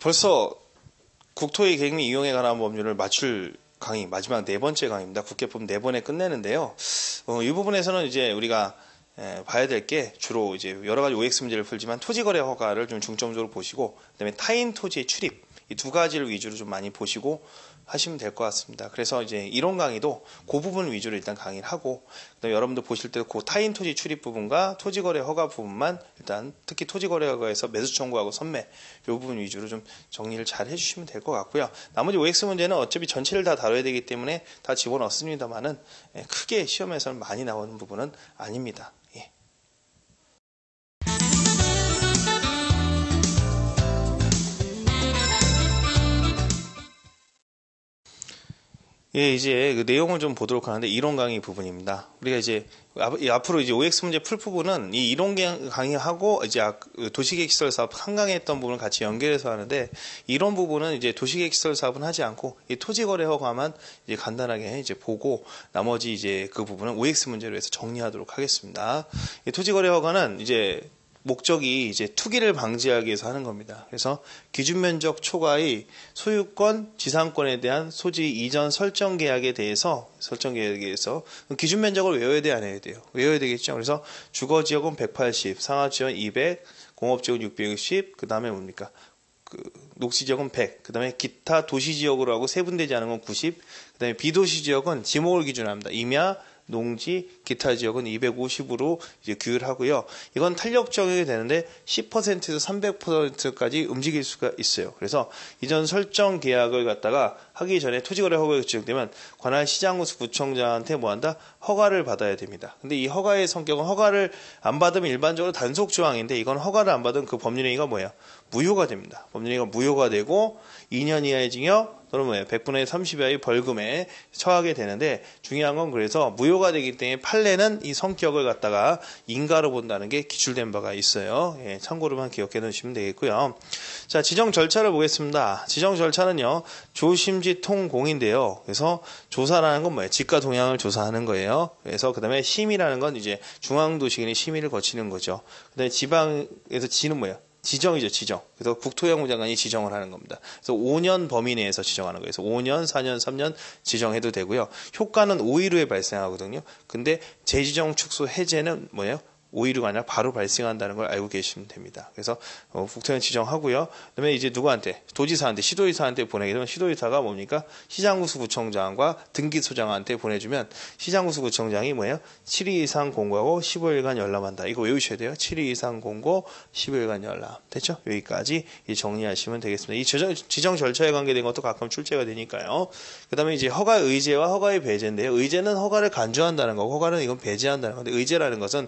벌써 국토의 계획 및 이용에 관한 법률을 맞출 강의, 마지막 네 번째 강의입니다. 국회법 4번에 끝내는데요. 이 부분에서는 이제 우리가 봐야 될 게 주로 이제 여러 가지 OX 문제를 풀지만 토지거래 허가를 좀 중점적으로 보시고, 그다음에 타인 토지의 출입, 이 두 가지를 위주로 좀 많이 보시고 하시면 될 것 같습니다. 그래서 이제 이론 강의도 그 부분 위주로 일단 강의를 하고, 그다음에 여러분들 보실 때 그 타인 토지 출입 부분과 토지거래 허가 부분만 일단 특히 토지거래 허가에서 매수 청구하고 선매 이 부분 위주로 좀 정리를 잘 해주시면 될 것 같고요. 나머지 OX 문제는 어차피 전체를 다 다뤄야 되기 때문에 다 집어넣습니다만은 크게 시험에서는 많이 나오는 부분은 아닙니다. 예, 이제 그 내용을 좀 보도록 하는데 이론 강의 부분입니다. 우리가 이제 앞으로 이제 OX 문제 풀 부분은 이 이론 강의하고 이제 도시계획시설 사업 한강에 했던 부분을 같이 연결해서 하는데, 이론 부분은 이제 도시계획시설 사업은 하지 않고 이 토지거래 허가만 이제 간단하게 이제 보고, 나머지 이제 그 부분은 OX 문제로 해서 정리하도록 하겠습니다. 이 토지거래 허가는 이제 목적이 이제 투기를 방지하기 위해서 하는 겁니다. 그래서 기준면적 초과의 소유권, 지상권에 대한 소지 이전 설정 계약에 대해서 기준면적을 외워야 돼, 안 해야 돼요? 외워야 되겠죠. 그래서 주거지역은 180, 상하지역은 200, 공업지역은 660, 그 다음에 뭡니까? 녹지지역은 100, 그 다음에 기타 도시지역으로 하고 세분되지 않은 건 90, 그 다음에 비도시지역은 지목을 기준으로 합니다. 임야, 농지, 기타 지역은 250으로 이제 규율하고요. 이건 탄력 적용이 되는데 10%에서 300%까지 움직일 수가 있어요. 그래서 이전 설정 계약을 갖다가 하기 전에 토지거래 허가가 지정되면 관할 시장구수 구청장한테 뭐한다? 허가를 받아야 됩니다. 근데 이 허가의 성격은 허가를 안 받으면 일반적으로 단속 조항인데, 이건 허가를 안 받으면 그 법률행위가 뭐예요? 무효가 됩니다. 법률행위가 무효가 되고 2년 이하의 징역 또는 뭐예요? 100분의 30 이하의 벌금에 처하게 되는데, 중요한 건 그래서 무효가 되기 때문에 판례는 이 성격을 갖다가 인가로 본다는 게 기출된 바가 있어요. 예, 참고로만 기억해 놓으시면 되겠고요. 자, 지정 절차를 보겠습니다. 지정 절차는요, 조심지 통공인데요. 그래서 조사라는 건 뭐예요? 지가 동향을 조사하는 거예요. 그래서 그 다음에 심의라는 건 이제 중앙도시권이 심의를 거치는 거죠. 그 다음에 지방에서 지는 뭐예요? 지정이죠, 지정. 그래서 국토교통부 장관이 지정을 하는 겁니다. 그래서 5년 범위 내에서 지정하는 거예요. 그래서 5년, 4년, 3년 지정해도 되고요. 효과는 5일 후에 발생하거든요. 근데 재지정 축소 해제는 뭐예요? 5일 후가 아니라 바로 발생한다는 걸 알고 계시면 됩니다. 그래서 국토는 지정하고요. 그다음에 이제 누구한테? 도지사한테, 시도지사한테 보내게 되면 시도지사가 뭡니까? 시장구수구청장과 등기소장한테 보내주면 시장구수구청장이 뭐예요? 7일 이상 공고하고 15일간 열람한다. 이거 외우셔야 돼요. 7일 이상 공고, 15일간 열람. 됐죠? 여기까지 정리하시면 되겠습니다. 이 지정 절차에 관계된 것도 가끔 출제가 되니까요. 그다음에 이제 허가 의제와 허가의 배제인데요. 의제는 허가를 간주한다는 거고, 허가는 이건 배제한다는 건데, 의제라는 것은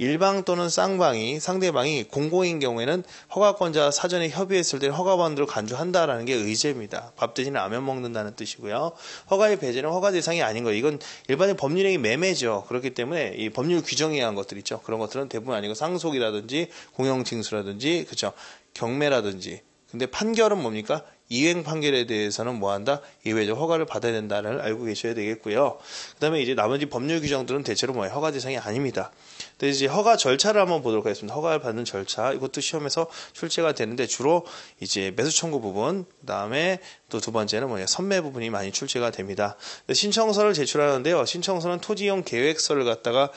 일방 또는 상대방이 공공인 경우에는 허가권자와 사전에 협의했을 때 허가반대로 간주한다라는 게 의제입니다. 밥 대신에 라면 먹는다는 뜻이고요. 허가의 배제는 허가 대상이 아닌 거예요. 이건 일반의 법률행위 매매죠. 그렇기 때문에 이 법률 규정에 의한 것들 있죠. 그런 것들은 대부분 아니고 상속이라든지 공영징수라든지, 그렇죠, 경매라든지. 근데 판결은 뭡니까? 이행 판결에 대해서는 뭐한다? 이외적 허가를 받아야 된다를 알고 계셔야 되겠고요. 그 다음에 이제 나머지 법률 규정들은 대체로 뭐예요? 허가 대상이 아닙니다. 근데 이제 허가 절차를 한번 보도록 하겠습니다. 허가를 받는 절차. 이것도 시험에서 출제가 되는데 주로 이제 매수 청구 부분, 그 다음에 또 두 번째는 뭐예요? 선매 부분이 많이 출제가 됩니다. 신청서를 제출하는데요. 신청서는 토지이용 계획서를 갖다가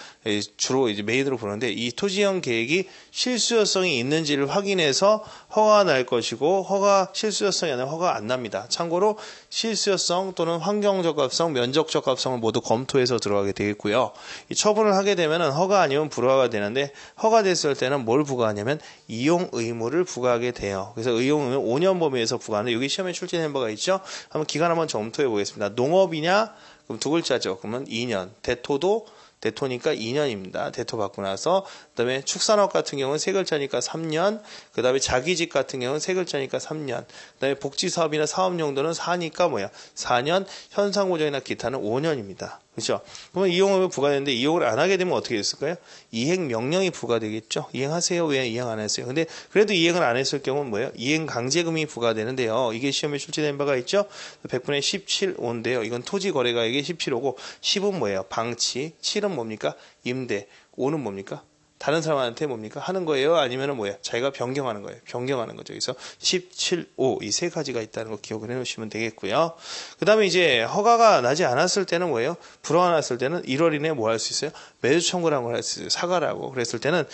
주로 이제 메인으로 보는데, 이 토지이용 계획이 실수요성이 있는지를 확인해서 허가가 날 것이고, 실수요성이 아니라 허가가 안 납니다. 참고로 실수요성 또는 환경적합성, 면적적합성을 모두 검토해서 들어가게 되겠고요. 이 처분을 하게 되면은 허가 아니면 불허가 되는데, 허가됐을 때는 뭘 부과하냐면 이용 의무를 부과하게 돼요. 그래서 이용 의무 5년 범위에서 부과하는데, 여기 시험에 출제된 바가 있죠. 한번 기간 한번 검토해 보겠습니다. 농업이냐? 그럼 두 글자죠. 그러면 2년. 대토니까 2년입니다. 대토 받고 나서. 그 다음에 축산업 같은 경우는 세 글자니까 3년. 그 다음에 자기직 같은 경우는 세 글자니까 3년. 그 다음에 복지사업이나 사업용도는 4니까 뭐야? 4년. 현상보장이나 기타는 5년입니다. 그렇죠? 그러면 이용을 부과되는데, 이용을 안 하게 되면 어떻게 됐을까요? 이행 명령이 부과되겠죠. 이행하세요. 왜 이행 안 했어요? 근데 그래도 이행을 안 했을 경우는 뭐예요? 이행 강제금이 부과되는데요. 이게 시험에 출제된 바가 있죠. 100분의 17호인데요. 이건 토지거래가액이 17호고, 10은 뭐예요? 방치, 7은 뭡니까? 임대, 5는 뭡니까? 다른 사람한테 뭡니까? 하는 거예요? 아니면은 뭐야? 자기가 변경하는 거예요. 변경하는 거죠. 그래서 17, 5 이 세 가지가 있다는 거 기억을 해 놓으시면 되겠고요. 그 다음에 이제 허가가 나지 않았을 때는 뭐예요? 불허가 났을 때는 1월 이내에 뭐 할 수 있어요? 매수 청구라는 걸 할 수 있어요. 사과라고. 그랬을 때는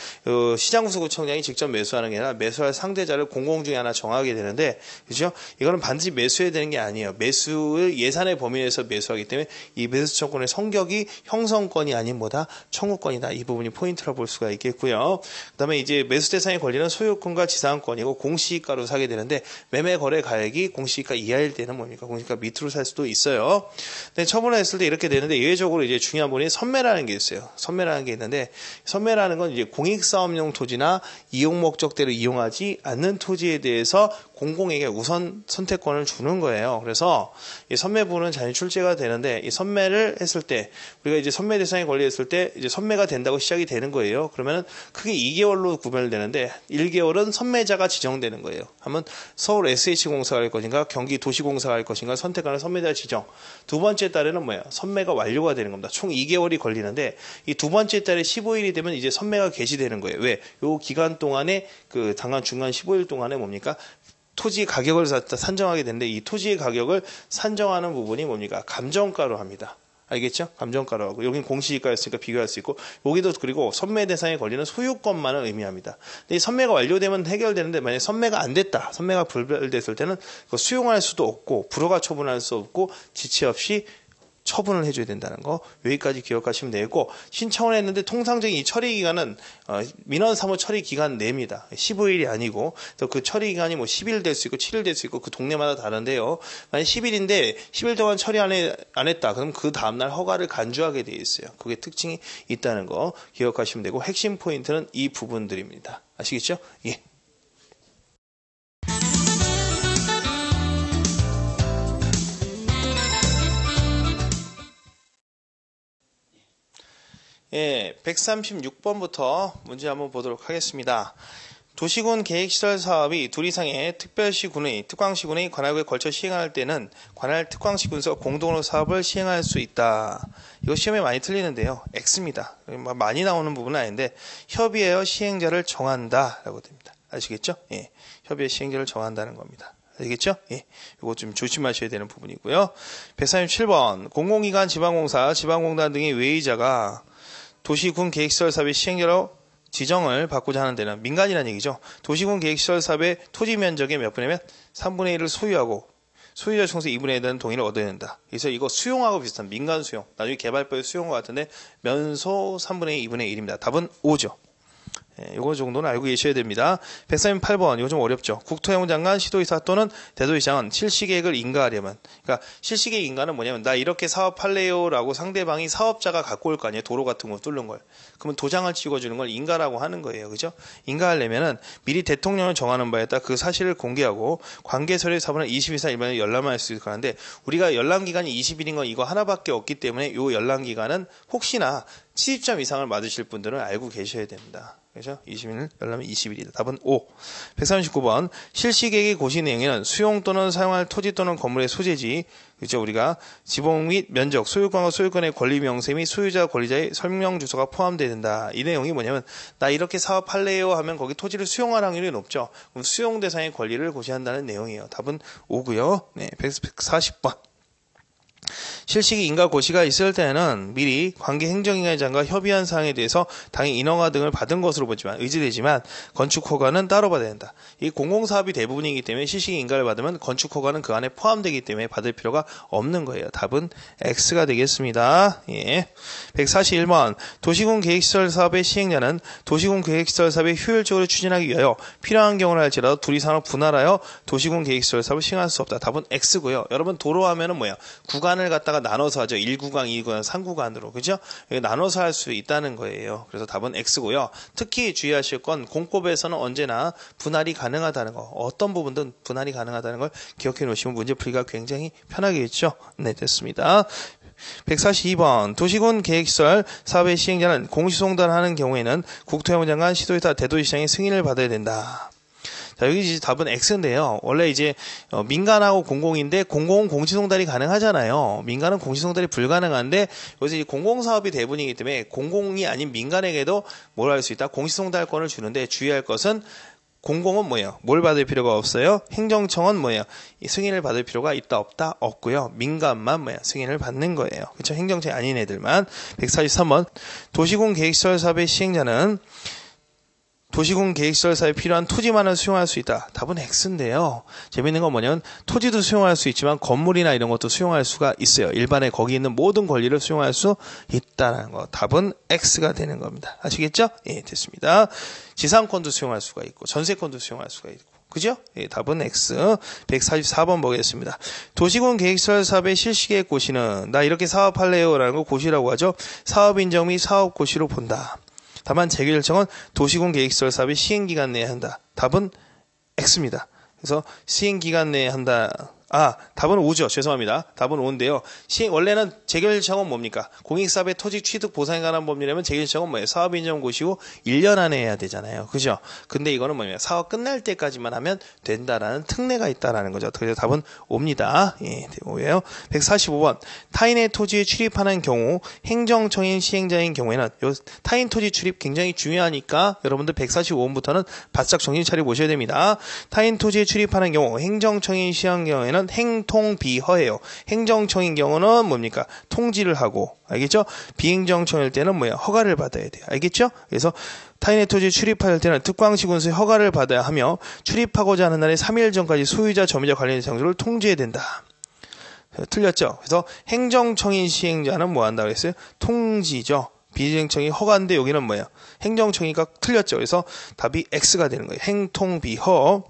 시장구소구청장이 직접 매수하는 게 아니라 매수할 상대자를 공공 중에 하나 정하게 되는데, 그죠? 이거는 반드시 매수해야 되는 게 아니에요. 매수의 예산의 범위 내에서 매수하기 때문에 이 매수 청구의 성격이 형성권이 아닌 뭐다? 청구권이다. 이 부분이 포인트라 볼 수가 있겠고요. 그 다음에 이제 매수 대상의 권리는 소유권과 지상권이고 공시가로 사게 되는데, 매매 거래 가액이 공시가 이하일 때는 뭡니까? 공시가 밑으로 살 수도 있어요. 근데 처분을 했을 때 이렇게 되는데, 예외적으로 이제 중요한 부분이 선매라는 게 있어요. 선매라는 게 있는데, 선매라는 건 이제 공익사업용 토지나 이용 목적대로 이용하지 않는 토지에 대해서 공공에게 우선 선택권을 주는 거예요. 그래서 이 선매부는 자연 출제가 되는데, 이 선매를 했을 때, 우리가 이제 선매 대상에 걸려있을 때 이제 선매가 된다고 시작이 되는 거예요. 그러면은 크게 2개월로 구별되는데, 1개월은 선매자가 지정되는 거예요. 하면 서울 SH공사가 할 것인가, 경기도시공사가 할 것인가 선택하는 선매자 지정. 두 번째 달에는 뭐예요? 선매가 완료가 되는 겁니다. 총 2개월이 걸리는데, 이 두 번째 달에 15일이 되면 이제 선매가 개시되는 거예요. 왜? 요 기간 동안에 그 당한 중간 15일 동안에 뭡니까? 토지 가격을 산정하게 되는데, 이 토지의 가격을 산정하는 부분이 뭡니까? 감정가로 합니다. 알겠죠? 감정가로 하고, 여긴 공시지가였으니까 비교할 수 있고, 여기도 그리고 선매 대상에 걸리는 소유권만을 의미합니다. 근데 이 선매가 완료되면 해결되는데, 만약에 선매가 안 됐다, 선매가 불발됐을 때는 그거 수용할 수도 없고, 불허가 처분할 수 없고, 지체 없이 처분을 해줘야 된다는 거, 여기까지 기억하시면 되고, 신청을 했는데 통상적인 이 처리 기간은 민원 사무 처리 기간 내입니다. 15일이 아니고, 또 그 처리 기간이 뭐 10일 될 수 있고 7일 될 수 있고 그 동네마다 다른데요. 만약 10일인데 10일 동안 처리 안 했다, 그럼 그 다음날 허가를 간주하게 돼 있어요. 그게 특징이 있다는 거 기억하시면 되고, 핵심 포인트는 이 부분들입니다. 아시겠죠? 예. 예, 136번부터 문제 한번 보도록 하겠습니다. 도시군 계획시설 사업이 둘 이상의 특별시군의 특광시군의 관할구에 걸쳐 시행할 때는 관할 특광시군에서 공동으로 사업을 시행할 수 있다. 이거 시험에 많이 틀리는데요. X입니다. 많이 나오는 부분은 아닌데, 협의하여 시행자를 정한다 라고 됩니다. 아시겠죠? 예, 협의하여 시행자를 정한다는 겁니다. 알겠죠? 예. 이거 좀 조심하셔야 되는 부분이고요. 137번. 공공기관 지방공사, 지방공단 등의 외의자가 도시군 계획시설 사업의 시행자로 지정을 받고자 하는 데는, 민간이라는 얘기죠. 도시군 계획시설 사업의 토지 면적의 몇 분이면 3분의 1을 소유하고 소유자 총수 2분의 1은 동의를 얻어야 된다. 그래서 이거 수용하고 비슷한 민간 수용. 나중에 개발법에 수용과 같은데 면소 3분의 2분의 1입니다. 답은 5죠. 예, 요거 정도는 알고 계셔야 됩니다. 138번, 이거 좀 어렵죠. 국토해운장관, 시도의사 또는 대도시장은 실시계획을 인가하려면, 그러니까 실시계획 인가는 뭐냐면, 나 이렇게 사업할래요 라고 상대방이 사업자가 갖고 올 거 아니에요. 도로 같은 거 뚫는 걸. 그러면 도장을 찍어주는 걸 인가라고 하는 거예요. 그죠? 인가하려면은 미리 대통령을 정하는 바에 따라 그 사실을 공개하고 관계서류 사본을 20일 이상 일반에 열람할 수 있을 거는데, 우리가 열람기간이 20일인 건 이거 하나밖에 없기 때문에 요 열람기간은 혹시나 70점 이상을 맞으실 분들은 알고 계셔야 됩니다. 그죠? 20일 열람은 20일이다. 답은 5. 139번. 실시계획의 고시 내용에는 수용 또는 사용할 토지 또는 건물의 소재지, 그죠? 우리가 지목 및 면적, 소유권과 소유권의 권리 명세 및 소유자 권리자의 설명 주소가 포함되어야 된다. 이 내용이 뭐냐면, 나 이렇게 사업할래요 하면 거기 토지를 수용할 확률이 높죠. 그럼 수용 대상의 권리를 고시한다는 내용이에요. 답은 5고요. 네, 140번. 실시기 인가 고시가 있을 때는 미리 관계 행정인가장과 협의한 사항에 대해서 당의 인허가 등을 받은 것으로 보지만 의지되지만 건축 허가는 따로 받아야 된다. 이 공공사업이 대부분이기 때문에 실시기 인가를 받으면 건축 허가는 그 안에 포함되기 때문에 받을 필요가 없는 거예요. 답은 X가 되겠습니다. 예. 141번. 도시군 계획시설 사업의 시행자는 도시군 계획시설 사업을 효율적으로 추진하기 위하여 필요한 경우를 할지라도 둘 이상으로 분할하여 도시군 계획시설 사업을 시행할 수 없다. 답은 X고요. 여러분, 도로 하면은 뭐야? 구간을 갖다가 나눠서 하죠. 1구간, 2구간, 3구간으로. 그죠? 나눠서 할 수 있다는 거예요. 그래서 답은 X고요. 특히 주의하실 건 공법에서는 언제나 분할이 가능하다는 거. 어떤 부분든 분할이 가능하다는 걸 기억해 놓으시면 문제 풀기가 굉장히 편하겠죠. 네, 됐습니다. 142번. 도시군 계획시설 사업의 시행자는 공시송달하는 경우에는 국토해운장관, 시도지사, 대도시장의 승인을 받아야 된다. 자, 여기 이제 답은 X인데요. 원래 이제 민간하고 공공인데 공공은 공시송달이 가능하잖아요. 민간은 공시송달이 불가능한데 여기서 이 공공사업이 대부분이기 때문에 공공이 아닌 민간에게도 뭘 할 수 있다? 공시송달권을 주는데 주의할 것은 공공은 뭐예요? 뭘 받을 필요가 없어요? 행정청은 뭐예요? 이 승인을 받을 필요가 있다 없다? 없고요. 민간만 뭐예요? 승인을 받는 거예요. 그렇죠? 행정청이 아닌 애들만. 143번 도시공 계획시설 사업의 시행자는 도시공 계획시설 사업에 필요한 토지만을 수용할 수 있다. 답은 X인데요. 재밌는 건 뭐냐면 토지도 수용할 수 있지만 건물이나 이런 것도 수용할 수가 있어요. 일반에 거기 있는 모든 권리를 수용할 수 있다는 거. 답은 X가 되는 겁니다. 아시겠죠? 예, 됐습니다. 지상권도 수용할 수가 있고 전세권도 수용할 수가 있고. 그죠? 예, 답은 X. 144번 보겠습니다. 도시공 계획시설 사업의 실시계획 고시는 나 이렇게 사업할래요 라는 거 고시라고 하죠. 사업 인정 및 사업 고시로 본다. 다만 재개 결정은 도시공 계획시설 사업의 시행기간 내에 한다. 답은 X입니다. 그래서 시행기간 내에 한다. 답은 5죠. 죄송합니다. 답은 5인데요. 원래는 재결정은 뭡니까? 공익사업의 토지 취득 보상에 관한 법률이라면 재결정은 뭐예요? 사업 인정 고시고 1년 안에 해야 되잖아요. 그죠? 근데 이거는 뭐냐면 사업 끝날 때까지만 하면 된다라는 특례가 있다라는 거죠. 그래서 답은 5입니다. 예, 5예요. 145번. 타인의 토지에 출입하는 경우 행정청인 시행자인 경우에는 요 타인 토지 출입 굉장히 중요하니까 여러분들 145번부터는 바짝 정신 차려 보셔야 됩니다. 타인 토지에 출입하는 경우 행정청인 시행 경우에는 행통비허예요. 행정청인 경우는 뭡니까? 통지를 하고, 알겠죠? 비행정청일 때는 뭐야? 허가를 받아야 돼요. 알겠죠? 그래서 타인의 토지에 출입할 때는 특광시군수의 허가를 받아야 하며 출입하고자 하는 날의 3일 전까지 소유자, 점유자 관련 장소를 통지해야 된다. 틀렸죠? 그래서 행정청인 시행자는 뭐 한다고 했어요? 통지죠. 비행청이 허가인데 여기는 뭐예요? 행정청이니까 틀렸죠. 그래서 답이 X가 되는 거예요. 행통비허.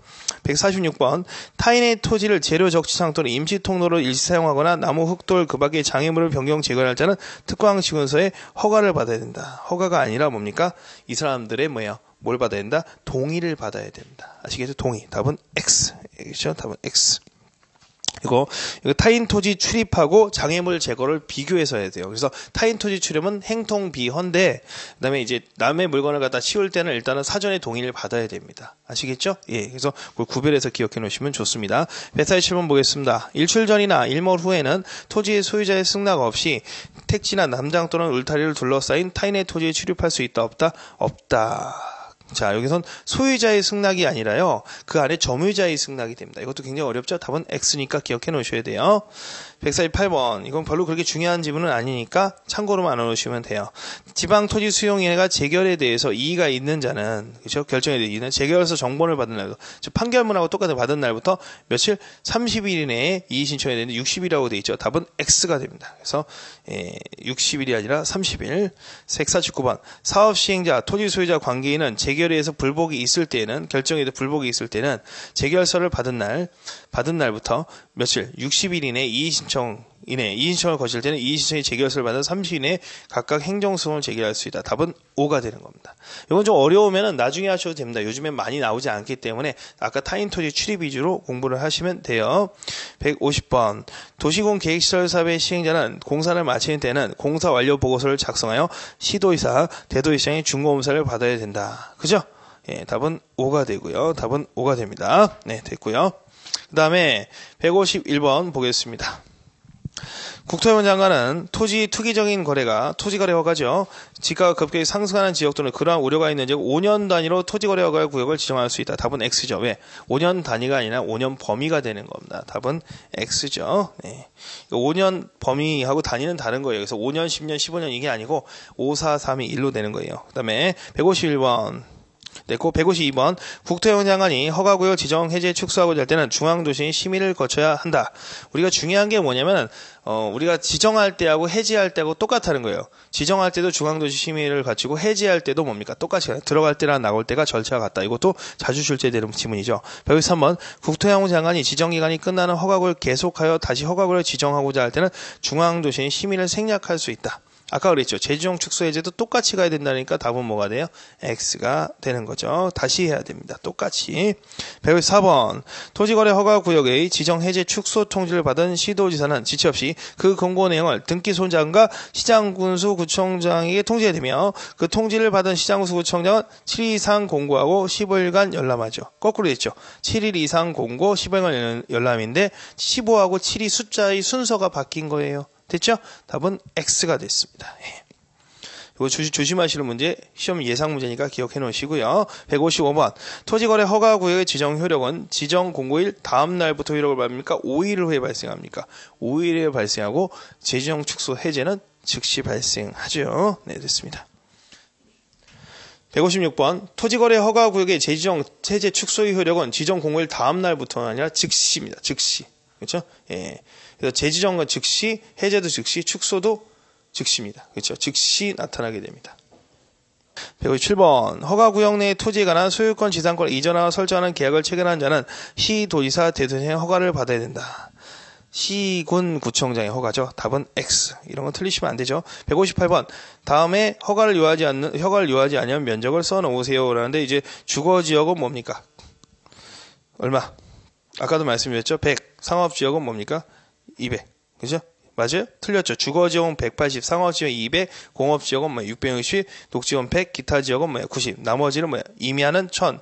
146번 타인의 토지를 재료 적치상 또는 임시 통로로 일시 사용하거나 나무 흙돌 그 밖의 장애물을 변경 제거할 때는 특광시군서에 허가를 받아야 된다. 허가가 아니라 뭡니까? 이 사람들의 뭐예요? 뭘 받아야 된다? 동의를 받아야 된다. 아시겠죠? 동의. 답은 X. 알겠죠? 답은 X. 이거 타인 토지 출입하고 장애물 제거를 비교해서 해야 돼요. 그래서 타인 토지 출입은 행통비허인데 그다음에 이제 남의 물건을 갖다 치울 때는 일단은 사전에 동의를 받아야 됩니다. 아시겠죠? 예. 그래서 그걸 구별해서 기억해 놓으시면 좋습니다. 147번 보겠습니다. 일출 전이나 일몰 후에는 토지의 소유자의 승낙 없이 택지나 남장 또는 울타리를 둘러싸인 타인의 토지에 출입할 수 있다 없다? 없다. 자, 여기선 소유자의 승낙이 아니라요. 그 안에 점유자의 승낙이 됩니다. 이것도 굉장히 어렵죠? 답은 X니까 기억해 놓으셔야 돼요. 148번. 이건 별로 그렇게 중요한 지문은 아니니까 참고로만 넣어놓으시면 돼요. 지방토지 수용인회가 재결에 대해서 이의가 있는 자는, 그렇죠? 결정에 대해 이의는 재결서 정본을 받은 날부터, 즉 판결문하고 똑같은 받은 날부터 며칠 30일 이내에 이의 신청해야 되는데 60일이라고 되어 있죠. 답은 X가 됩니다. 그래서 60일이 아니라 30일. 149번. 사업 시행자, 토지 소유자 관계인은 재결에 의해서 불복이 있을 때에는, 결정에 대해 불복이 있을 때는 재결서를 받은 날부터 며칠 60일 이내 이의 신청을 거칠 때는 이의 신청이 재결서를 받은 30일 이내에 각각 행정소송을 제기할 수 있다. 답은 5가 되는 겁니다. 이건 좀 어려우면 나중에 하셔도 됩니다. 요즘엔 많이 나오지 않기 때문에 아까 타인 토지 출입 위주로 공부를 하시면 돼요. 150번. 도시공 계획시설 사업의 시행자는 공사를 마치는 때는 공사 완료 보고서를 작성하여 시도의사, 대도의사의 중공검사를 받아야 된다. 그죠? 예, 답은 5가 되고요. 답은 5가 됩니다. 네, 됐고요. 그 다음에 151번 보겠습니다. 국토교통 장관은 토지 투기적인 거래가 토지거래 허가죠. 지가가 급격히 상승하는 지역 또는 그러한 우려가 있는 지역 5년 단위로 토지거래 허가 구역을 지정할 수 있다. 답은 X죠. 왜? 5년 단위가 아니라 5년 범위가 되는 겁니다. 답은 X죠. 네. 5년 범위하고 단위는 다른 거예요. 그래서 5년, 10년, 15년 이게 아니고 5, 4, 3, 2, 1로 되는 거예요. 그 다음에 151번. 됐고 152번 국토교통 장관이 허가구역 지정 해제 축소하고자 할 때는 중앙도시의 심의를 거쳐야 한다. 우리가 중요한 게 뭐냐면 우리가 지정할 때하고 해제할 때하고 똑같다는 거예요. 지정할 때도 중앙도시 심의를 거치고 해제할 때도 뭡니까? 똑같이 들어갈 때랑 나올 때가 절차가 같다. 이것도 자주 출제되는 지문이죠. 153번 국토교통 장관이 지정기간이 끝나는 허가구역을 계속하여 다시 허가구역을 지정하고자 할 때는 중앙도시의 심의를 생략할 수 있다. 아까 그랬죠. 제주형 축소 해제도 똑같이 가야 된다니까 답은 뭐가 돼요? X가 되는 거죠. 다시 해야 됩니다. 똑같이. 154번. 토지거래 허가구역의 지정 해제 축소 통지를 받은 시도지사는 지체 없이 그 공고 내용을 등기소장과 시장군수구청장에게 통지해야되며 그 통지를 받은 시장군수구청장은 7일 이상 공고하고 15일간 열람하죠. 거꾸로 됐죠. 7일 이상 공고 15일간 열람인데 15하고 7이 숫자의 순서가 바뀐 거예요. 됐죠? 답은 X가 됐습니다. 이거 조심하시는 문제, 시험 예상 문제니까 기억해 놓으시고요. 155번. 토지거래 허가구역의 지정 효력은 지정 공고일 다음 날부터 효력을 발휘합니까? 5일 후에 발생합니까? 5일에 발생하고 제지정 축소 해제는 즉시 발생하죠. 네, 됐습니다. 156번. 토지거래 허가구역의 제지정 해제 축소의 효력은 지정 공고일 다음 날부터가 아니라 즉시입니다. 즉시. 그렇죠? 예. 그래서 재지정은 즉시, 해제도 즉시, 축소도 즉시입니다. 그렇죠? 즉시 나타나게 됩니다. 157번. 허가구역 내 토지에 관한 소유권 지상권을 이전하고 설정하는 계약을 체결한 자는 시도지사 대통령의 허가를 받아야 된다. 시군구청장의 허가죠. 답은 X. 이런 건 틀리시면 안 되죠. 158번. 다음에 허가를 요하지 않으면 면적을 써놓으세요. 라는데 이제 주거지역은 뭡니까? 얼마? 아까도 말씀드렸죠. 100. 상업지역은 뭡니까? 200. 그죠? 맞아요? 틀렸죠. 주거지역은 180, 상업지역은 200, 공업지역은 660, 녹지역은 100, 기타 지역은 90. 나머지는 임야는 1000.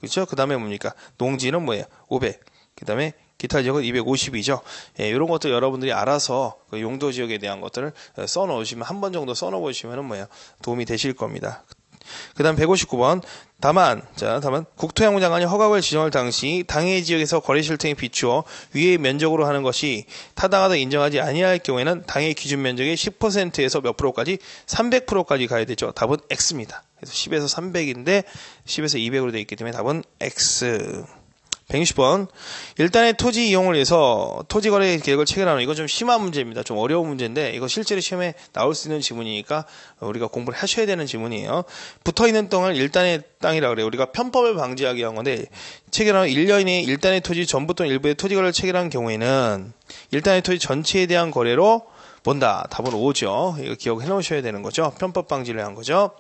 그죠? 그 다음에 뭡니까? 농지는 500. 그 다음에 기타 지역은 250이죠. 예, 이런 것도 여러분들이 알아서 그 용도 지역에 대한 것들을 써놓으시면, 한 번 정도 써놓으시면 도움이 되실 겁니다. 그 다음 159번. 다만 국토양부 장관이 허가구역 지정할 당시 당해 지역에서 거래 실태에 비추어 위의 면적으로 하는 것이 타당하다 인정하지 아니할 경우에는 당해 기준 면적의 10%에서 몇 프로까지? 300%까지 가야 되죠. 답은 X입니다. 그래서 10에서 300인데 10에서 200으로 되어 있기 때문에 답은 X. 160번. 일단의 토지 이용을 위해서 토지거래 계획을 체결하는, 이건 좀 심한 문제입니다. 좀 어려운 문제인데 이거 실제로 시험에 나올 수 있는 지문이니까 우리가 공부를 하셔야 되는 지문이에요. 붙어있는 땅을 일단의 땅이라고 그래요. 우리가 편법을 방지하기 위한 건데, 체결하는 1년 이내에 일단의 토지 전부 또는 일부의 토지거래를 체결한 경우에는 일단의 토지 전체에 대한 거래로 본다. 답은 5죠. 이거 기억해 놓으셔야 되는 거죠. 편법 방지를 한 거죠.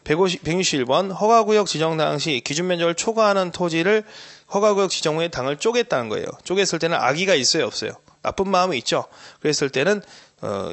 161번. 허가구역 지정 당시 기준 면적을 초과하는 토지를 허가구역 지정 후에 당을 쪼갰다는 거예요. 쪼갰을 때는 악의가 있어요, 없어요? 나쁜 마음이 있죠. 그랬을 때는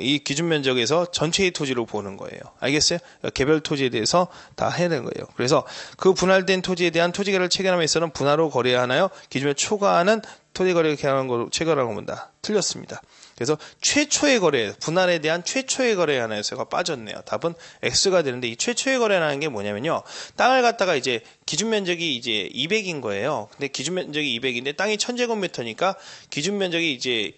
이 기준 면적에서 전체의 토지로 보는 거예요. 알겠어요? 개별 토지에 대해서 다 해야 되는 거예요. 그래서 그 분할된 토지에 대한 토지거래를 체결함에 있어서는 분할로 거래하나요? 기준을 초과하는 토지거래를 계약하는 걸로 체결하고 본다. 틀렸습니다. 그래서 최초의 거래, 분할에 대한 최초의 거래 하나에서가 빠졌네요. 답은 X가 되는데, 이 최초의 거래라는 게 뭐냐면요. 땅을 갖다가 이제 기준 면적이 이제 200인 거예요. 근데 기준 면적이 200인데 땅이 1000제곱미터니까 기준 면적이 이제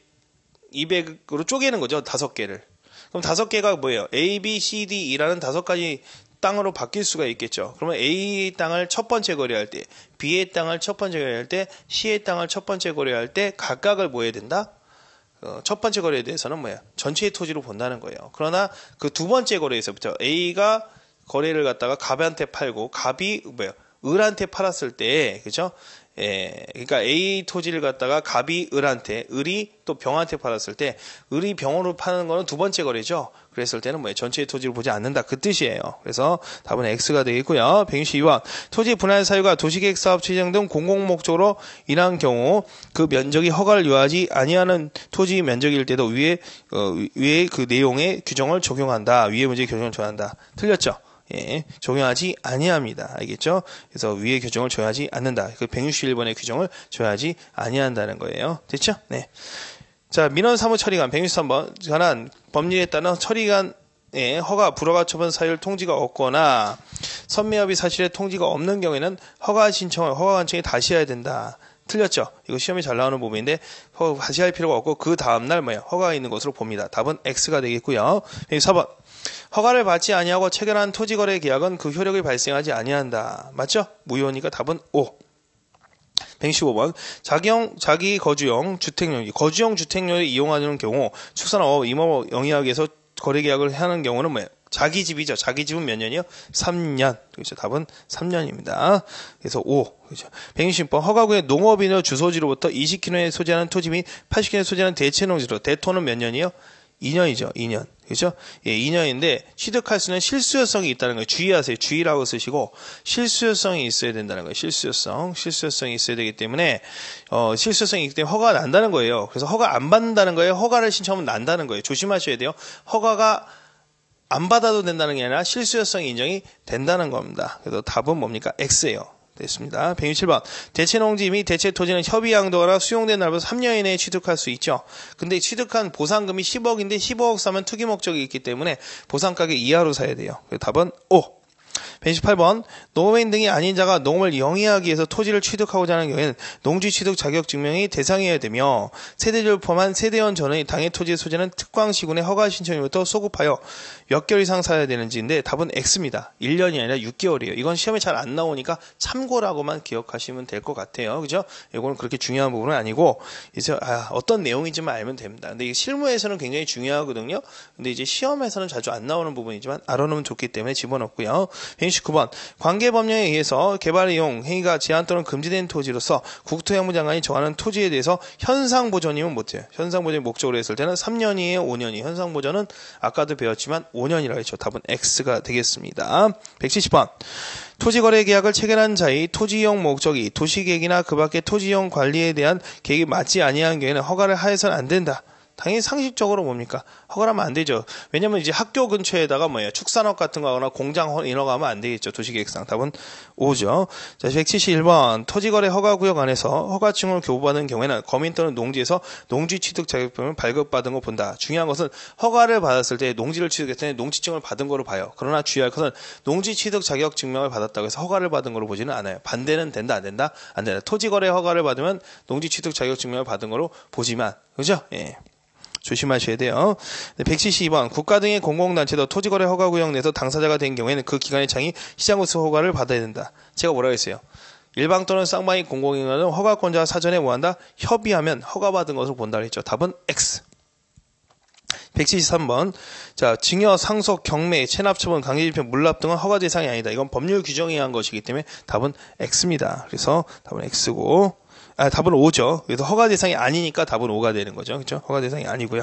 200으로 쪼개는 거죠. 5개를. 그럼 5개가 뭐예요? A, B, C, D, E라는 5가지 땅으로 바뀔 수가 있겠죠. 그러면 A 땅을 첫 번째 거래할 때, B의 땅을 첫 번째 거래할 때, C의 땅을 첫 번째 거래할 때 각각을 뭐 해야 된다? 첫 번째 거래에 대해서는 전체의 토지로 본다는 거예요. 그러나 그 두 번째 거래에서부터 A가 거래를 갖다가 갑한테 팔고 갑이 을한테 팔았을 때, 그죠? 그러니까 A 토지를 갖다가 갑이 을한테, 을이 또 병한테 팔았을 때, 을이 병으로 파는 거는 두 번째 거래죠. 그랬을 때는 전체의 토지를 보지 않는다. 그 뜻이에요. 그래서 답은 X가 되겠고요. 162번. 토지 분할 사유가 도시계획 사업 추진 등 공공목적으로 인한 경우 그 면적이 허가를 요하지 아니하는 토지 면적일 때도 위에 그 내용의 규정을 적용한다. 위의 문제 규정을 적용한다. 틀렸죠? 예, 적용하지 아니합니다. 알겠죠? 그래서 위의 규정을 적용하지 않는다. 그 161번의 규정을 적용하지 아니한다는 거예요. 됐죠? 네. 자, 민원 사무 처리관 163번. 관한 법률에 따른 처리관에 허가, 불허가 처분 사유를 통지가 없거나 선매협의 사실에 통지가 없는 경우에는 허가 관청이 다시 해야 된다. 틀렸죠? 이거 시험에 잘 나오는 부분인데 다시 할 필요가 없고 그 다음날 허가가 있는 것으로 봅니다. 답은 X가 되겠고요. 104번. 허가를 받지 아니하고 체결한 토지거래 계약은 그 효력이 발생하지 아니한다. 맞죠? 무효니까 답은 O. 115번. 자기 거주용 주택용, 거주용 주택용을 이용하는 경우 축산업, 임업 영위하기에서 거래 계약을 하는 경우는 자기 집이죠. 자기 집은 몇 년이요? 3년. 그렇죠. 답은 3년입니다. 그래서 O. 그렇죠. 160번. 허가구의 농업인의 주소지로부터 20km에 소재하는 토지 및 80km에 소재하는 대체 농지로, 대토는 몇 년이요? 2년이죠. 2년. 그렇죠? 예, 2년인데 취득할 수 있는 실수요성이 있다는 거예요. 주의하세요. 주의라고 쓰시고 실수요성이 있어야 된다는 거예요. 실수요성이 있어야 되기 때문에 실수요성이 있기 때문에 허가가 난다는 거예요. 그래서 허가 안 받는다는 거예요. 허가를 신청하면 난다는 거예요. 조심하셔야 돼요. 허가가 안 받아도 된다는 게 아니라 실수요성이 인정이 된다는 겁니다. 그래서 답은 뭡니까? X예요. 됐습니다. 167번. 대체 농지 및 대체 토지는 협의 양도하라 수용된 날부터 3년 이내에 취득할 수 있죠. 근데 취득한 보상금이 10억인데 15억 사면 투기 목적이 있기 때문에 보상가격 이하로 사야 돼요. 그래서 답은 O. 128번. 농업인 등이 아닌 자가 농업을 영위하기 위해서 토지를 취득하고자 하는 경우에는 농지 취득 자격 증명이 대상이어야 되며 세대주를 포함한 세대원 전원이 당해 토지의 소재는 특광시군의 허가 신청일부터 소급하여 몇 개월 이상 사야 되는지인데 답은 X입니다. 1년이 아니라 6개월이에요. 이건 시험에 잘 안 나오니까 참고라고만 기억하시면 될 것 같아요. 그죠? 이거는 그렇게 중요한 부분은 아니고 이제 어떤 내용인지만 알면 됩니다. 근데 이게 실무에서는 굉장히 중요하거든요. 근데 이제 시험에서는 자주 안 나오는 부분이지만 알아놓으면 좋기 때문에 집어넣고요. 169번. 관계법령에 의해서 개발 이용 행위가 제한 또는 금지된 토지로서 국토해양부 장관이 정하는 토지에 대해서 현상보전이면 못해요. 현상보전이 목적으로 했을 때는 3년이에요, 5년이. 현상보전은 아까도 배웠지만 5년이라고 했죠. 답은 X가 되겠습니다. 170번. 토지거래계약을 체결한 자의 토지이용 목적이 도시계획이나 그 밖의 토지이용 관리에 대한 계획이 맞지 아니한 경우에는 허가를 하여서는 안 된다. 당연히 상식적으로 뭡니까? 허가하면 안 되죠. 왜냐면 이제 학교 근처에다가 축산업 같은 거 하거나 공장 이런 거 하면 안 되겠죠. 도시계획상. 답은 5죠. 자, 171번. 토지거래 허가구역 안에서 허가증을 교부받은 경우에는 거민 또는 농지에서 농지 취득 자격증을 발급받은 거 본다. 중요한 것은 허가를 받았을 때 농지를 취득했을 때 농지증을 받은 거로 봐요. 그러나 주의할 것은 농지 취득 자격 증명을 받았다고 해서 허가를 받은 거로 보지는 않아요. 반대는 된다, 안 된다? 안 된다. 토지거래 허가를 받으면 농지 취득 자격 증명을 받은 거로 보지만, 그죠? 예. 조심하셔야 돼요. 172번. 국가 등의 공공단체도 토지거래 허가구역 내에서 당사자가 된 경우에는 그 기관의 장이 시장구수 허가를 받아야 된다. 제가 뭐라고 했어요? 일방 또는 쌍방이 공공인간은 허가권자가 사전에 뭐한다? 협의하면 허가받은 것으로 본다 그랬죠. 답은 X. 173번. 자, 징역, 상속, 경매, 체납처분, 강제집행, 물납 등은 허가 대상이 아니다. 이건 법률 규정에 의한 것이기 때문에 답은 X입니다. 그래서 답은 X고. 답은 5죠. 그래서 허가 대상이 아니니까 답은 5가 되는 거죠. 그렇죠? 허가 대상이 아니고요.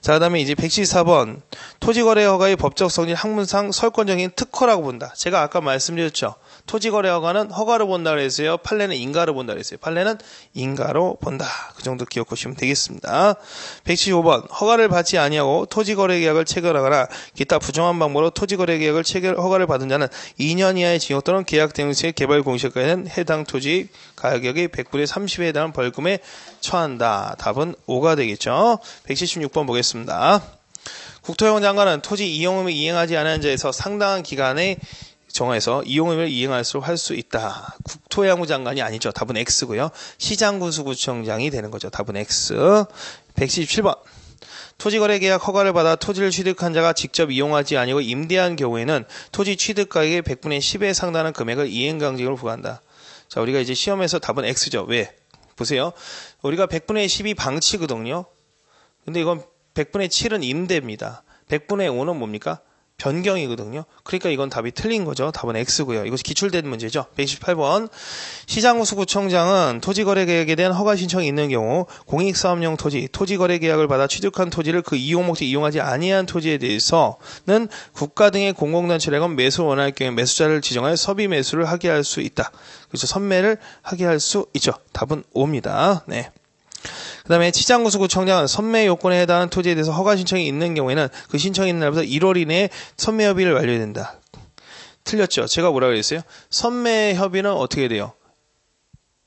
자, 그다음에 이제 174번. 토지거래 허가의 법적 성질 학문상 설권적인 특허라고 본다. 제가 아까 말씀드렸죠. 토지거래 허가는 허가로 본다 그랬어요. 판례는 인가로 본다 그랬어요. 판례는 인가로 본다. 그 정도 기억하시면 되겠습니다. 175번. 허가를 받지 아니하고 토지거래 계약을 체결하거나 기타 부정한 방법으로 토지거래 계약을 허가를 받은 자는 2년 이하의 징역 또는 계약 대행 시의 개발 공시까지는 해당 토지 가격의 100분의 30에 해당하는 벌금에 처한다. 답은 5가 되겠죠. 176번 보겠습니다. 국토해양 장관은 토지 이용을 이행하지 않은 자에서 상당한 기간에 정해서 이용을 이행할 수 할 수 있다. 국토해양부 장관이 아니죠. 답은 X고요. 시장군수구청장이 되는 거죠. 답은 X. 177번. 토지거래계약 허가를 받아 토지를 취득한 자가 직접 이용하지 아니고 임대한 경우에는 토지 취득가격의 100분의 10에 상당한 금액을 이행강제로 부과한다. 자, 우리가 이제 시험에서 답은 X죠. 왜? 보세요. 우리가 100분의 10이 방치거든요. 근데 이건 100분의 7은 임대입니다. 100분의 5는 뭡니까? 변경이거든요. 그러니까 이건 답이 틀린 거죠. 답은 X고요. 이것이 기출된 문제죠. 118번. 시장구수구청장은 토지거래계약에 대한 허가 신청이 있는 경우 공익사업용 토지, 토지거래계약을 받아 취득한 토지를 그 이용 목적에 이용하지 아니한 토지에 대해서는 국가 등의 공공단체라건 매수를 원할 경우에 매수자를 지정하여 섭의 매수를 하게 할 수 있다. 그래서 선매를 하게 할 수 있죠. 답은 5입니다. 네. 그 다음에 시장구수구청장은 선매 요건에 해당하는 토지에 대해서 허가 신청이 있는 경우에는 그 신청이 있는 날부터 1월 이내에 선매 협의를 완료해야 된다. 틀렸죠? 제가 뭐라고 그랬어요? 선매 협의는 어떻게 돼요?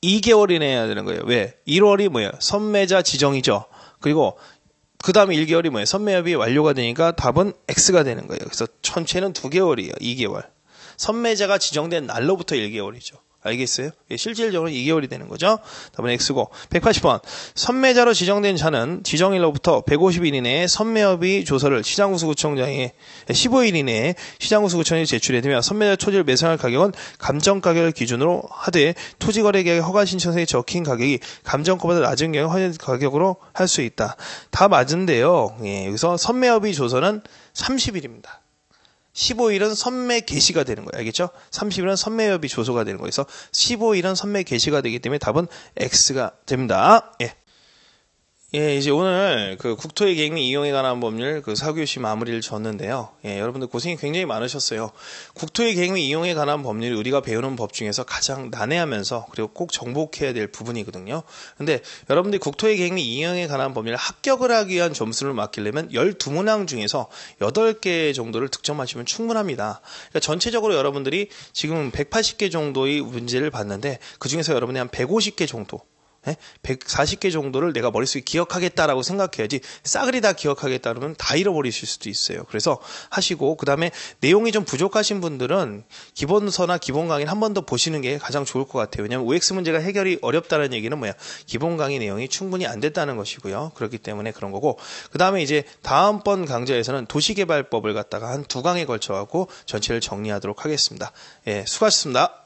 2개월 이내에 해야 되는 거예요. 왜? 1월이 뭐예요? 선매자 지정이죠. 그리고 그 다음에 1개월이 뭐예요? 선매 협의 완료가 되니까 답은 X가 되는 거예요. 그래서 전체는 2개월이에요. 2개월. 선매자가 지정된 날로부터 1개월이죠. 알겠어요? 실질적으로 2개월이 되는 거죠. 답은 X고. 180번. 선매자로 지정된 자는 지정일로부터 150일 이내에 선매협의 조서를 시장구수구청장에 15일 이내에 시장구수구청에 제출해야 되며 선매자 토지를 매수할 가격은 감정가격을 기준으로 하되 토지거래계약 허가 신청서에 적힌 가격이 감정가보다 낮은 경우 허용 가격으로 할 수 있다. 다 맞은데요. 여기서 선매협의 조서는 30일입니다. 15일은 선매 개시가 되는 거예요. 알겠죠? 30일은 선매협의 조소가 되는 거예요. 그래서 15일은 선매 개시가 되기 때문에 답은 X가 됩니다. 예. 예, 이제 오늘 그 국토의 계획 및 이용에 관한 법률 그 4교시 마무리를 졌는데요. 예, 여러분들 고생이 굉장히 많으셨어요. 국토의 계획 및 이용에 관한 법률이 우리가 배우는 법 중에서 가장 난해하면서 그리고 꼭 정복해야 될 부분이거든요. 근데 여러분들이 국토의 계획 및 이용에 관한 법률을 합격을 하기 위한 점수를 맡기려면 12문항 중에서 8개 정도를 득점하시면 충분합니다. 그러니까 전체적으로 여러분들이 지금 180개 정도의 문제를 봤는데 그 중에서 여러분이 한 150개 정도 140개 정도를 내가 머릿속에 기억하겠다라고 생각해야지 싸그리 다 기억하겠다 그러면 다 잃어버리실 수도 있어요. 그래서 하시고 그 다음에 내용이 좀 부족하신 분들은 기본서나 기본 강의를 한 번 더 보시는 게 가장 좋을 것 같아요. 왜냐하면 OX 문제가 해결이 어렵다는 얘기는 뭐야? 기본 강의 내용이 충분히 안 됐다는 것이고요. 그렇기 때문에 그런 거고 그 다음에 이제 다음번 강좌에서는 도시개발법을 갖다가 한 2강에 걸쳐갖고 전체를 정리하도록 하겠습니다. 예, 수고하셨습니다.